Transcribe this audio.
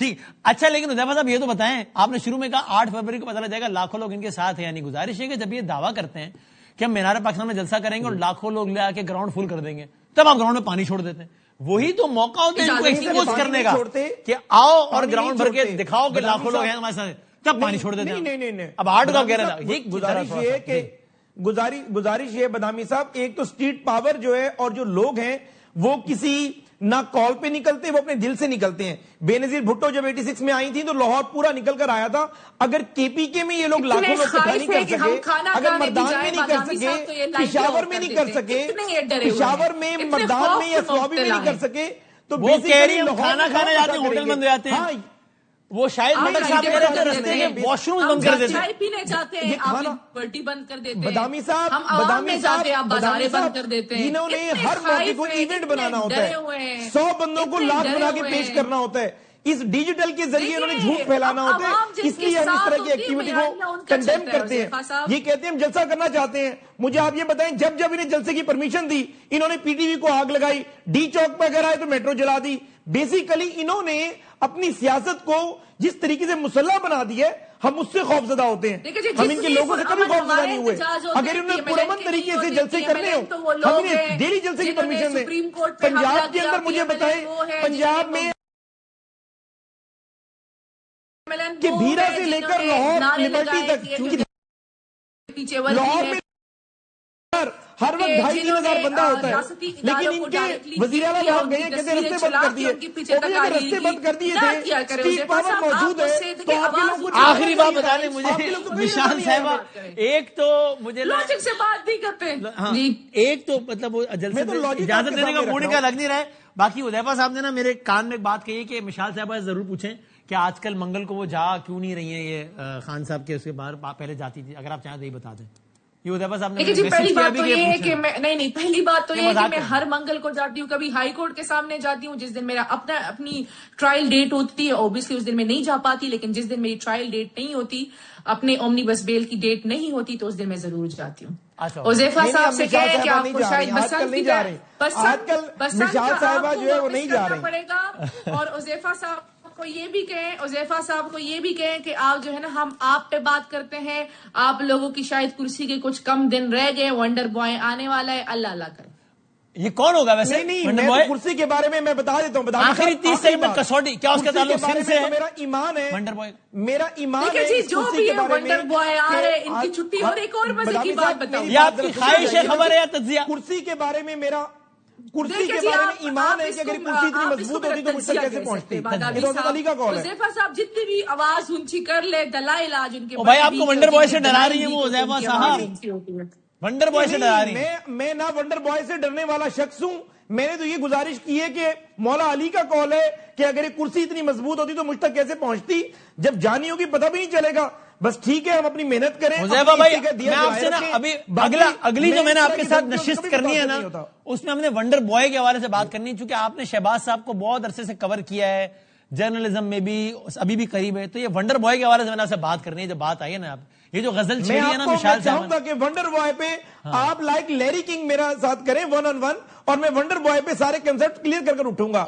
ٹھیک. اچھا لیکن حذیفہ صاحب یہ تو بتائیں, آپ نے شروع میں کہا 8 فروری کو پتہ لگ جائے گا, لاکھوں لوگ ان کے ساتھ ہیں, یعنی گزارش ہے کہ جب یہ دعویٰ کرتے ہیں کہ ہم مینار پاکستان میں جلسہ کریں گے اور لاکھوں لوگ لے آ کے گراؤنڈ فل کر دیں گے, تب آپ گراؤنڈ میں پانی چھوڑ دیتے ہیں. وہی تو موقع ہوتا ہے ان کو ایکسپوز کرنے کا کہ آؤ اور گراؤنڈ بھر کے دکھاؤ کہ لاکھوں لوگ ہیں ہمارے ساتھ, تب پانی چھوڑ دیتے ہیں. نہیں اب 8 کا کہہ رہا تھا, گزارش یہ بدامی صاحب, ایک تو اسٹریٹ پاور جو ہے اور جو لوگ ہیں وہ کسی نہ کال پہ نکلتے, وہ اپنے دل سے نکلتے ہیں. بے نظیر بھٹو جب 86 میں آئی تھی تو لاہور پورا نکل کر آیا تھا. اگر کے پی کے میں یہ لوگ لاکھوں لوگ اکٹھا نہیں کر سکے, اگر مردان میں نہیں کر سکے, پشاور میں نہیں کر سکے, پشاور میں مردان میں یا سوابی میں نہیں کر سکے, تو وہ کہہ رہی ہم کھانا کھانے جاتے ہیں ہوٹل بند ہو جاتے ہیں. وہ شاید مٹک صاحب کہہ رہے تھے رستے کے واش روم بند کر دیتے ہیں, چائے پینے جاتے ہیں آپ پلٹی بند کر دیتے ہیں. بدامی صاحب, ہم عوام میں جاتے ہیں آپ بازاریں بند کر دیتے ہیں. انہوں نے ہر موقع کو ایونٹ بنانا ہوتا ہے, 100 بندوں کو لاکھ بنا کے پیش کرنا ہوتا ہے. اس ڈیجیٹل کے ذریعے انہوں نے جھوٹ پھیلانا ہوتا ہے, اس لیے ہم اس طرح کی ایکٹیویٹی کو کنڈیم کرتے ہیں. یہ کہتے ہیں ہم جلسہ کرنا چاہتے ہیں. مجھے آپ یہ بتائیں, جب جب انہیں جلسے کی پرمیشن دی, انہوں نے پی ٹی وی کو آگ لگائی, ڈی چوک پہ اگر آئے تو میٹرو جلا دی. بیسیکلی انہوں نے اپنی سیاست کو جس طریقے سے مسلح بنا دی ہے, ہم اس سے خوفزدہ ہوتے ہیں. ہم ان کے لوگوں سے کبھی خوفزدہ نہیں ہوئے. اگر انہوں نے پرامن طریقے سے جلسے کرنے ہو, ہم انہیں ڈیلی جلسے کی پرمیشن دیں. پنجاب کے اندر مجھے بتائیں, پنجاب میں کہ بھیرا سے لے کر لاہور لبرٹی تک, لاہور میں ہر وقت 2,500 بندہ ہوتا ہے, لیکن ان کے وزیر اعلیٰ صاحب گئے کہتے ہیں رستے بند کر دیے. اگر رستے بند کر دیے تھے, اسٹریٹ پاور موجود ہے, تو آپ کے لوگ آخری بات بتا دیں مجھے نشان صاحبہ, ایک تو مجھے لاجک سے بات نہیں کرتے, ایک تو مطلب وہ جلسے اجازت دینے کا موڈ کا لگ نہیں رہا ہے. باقی حذیفہ صاحب نے نا میرے کان میں ایک بات کہی کہ مشال صاحبہ ضرور پوچھیں کہ آج کل منگل کو وہ جا کیوں نہیں رہی ہیں, یہ خان صاحب کے اس کے باہر پہلے جاتی تھی, اگر آپ چاہیں تو یہ بتا دیں. پہلی بات تو یہ ہے کہ نہیں پہلی بات تو یہ ہے کہ میں ہر منگل کو جاتی ہوں, کبھی ہائی کورٹ کے سامنے جاتی ہوں جس دن میرا اپنی ٹرائل ڈیٹ ہوتی ہے. اوبیسلی اس دن میں نہیں جا پاتی, لیکن جس دن میری ٹرائل ڈیٹ نہیں ہوتی, اپنے اومنی بس بیل کی ڈیٹ نہیں ہوتی, تو اس دن میں ضرور جاتی ہوں. حذیفہ صاحب سے کہہ رہے کہ آپ کو شاید مشال صاحبہ جو ہے وہ نہیں جا رہے پڑے گا, اور حذیفہ صاحب کو یہ بھی کہیں, حذیفہ صاحب کو یہ بھی کہیں کہ آپ جو ہے نا, ہم آپ پہ بات کرتے ہیں, آپ لوگوں کی شاید کرسی کے کچھ کم دن رہ گئے, ونڈر بوائے آنے والا ہے, اللہ اللہ کرے. یہ کون ہوگا ویسے؟ نہیں میں کرسی کے بارے میں بتا دیتا ہوں. آخری 30 سیکنڈ میں کسوٹی, کیا اس کا تعلق سن سے ہے؟ میرا ایمان ہے, ونڈر بوائے, میرا ایمان ہے جو بھی ہے ونڈر بوائے آ رہے, ان کی چھٹی ہو رہی. ایک اور مزے کی بات بتاؤں, یہ آپ کی خواہش ہے, خبر ہے یا تجزیہ؟ کرسی کے بارے میں میرا کرسی کے بارے میں ایمان ہے کہ اگر کرسی اتنی مضبوط ہوتی تو مجھ تک کیسے پہنچتی. علی کا کال ہے. حذیفہ صاحب جتنی بھی آواز اونچی کر لے, دلائل آج ان کے بھائی آپ کو ونڈر بوائے سے ڈرا رہی ہیں وہ حذیفہ صاحب, ونڈر بوائے سے ڈرا رہی ہیں. میں نہ ونڈر بوائے سے ڈرنے والا شخص ہوں. میں نے تو یہ گزارش کی ہے کہ مولا علی کا کال ہے کہ اگر یہ کرسی اتنی مضبوط ہوتی تو مجھ تک کیسے پہنچتی, جب جانی ہوگی پتہ بھی نہیں چلے گا. بس ٹھیک ہے, ہم اپنی محنت کریں. حذیفہ بھائی میں آپ سے نا ابھی اگلی جو میں نے آپ کے ساتھ نشست کرنی ہے نا, اس میں ہم نے ونڈر بوائے کے حوالے سے بات کرنی ہے, چونکہ آپ نے شہباز صاحب کو بہت عرصے سے کور کیا ہے, جرنلزم میں بھی ابھی بھی قریب ہے, تو یہ ونڈر بوائے کے حوالے سے میں نے آپ سے بات کرنی ہے. جب بات آئی ہے نا, آپ یہ جو غزل چھیڑی ہے نا مشال صاحب, چاہوں گا کہ ونڈر بوائے پہ آپ لائک لیری کنگ میرا ساتھ کریں 1 on 1, اور میں ونڈر بوائے پہ سارے کنسپٹ کلیئر کر اٹھوں گا.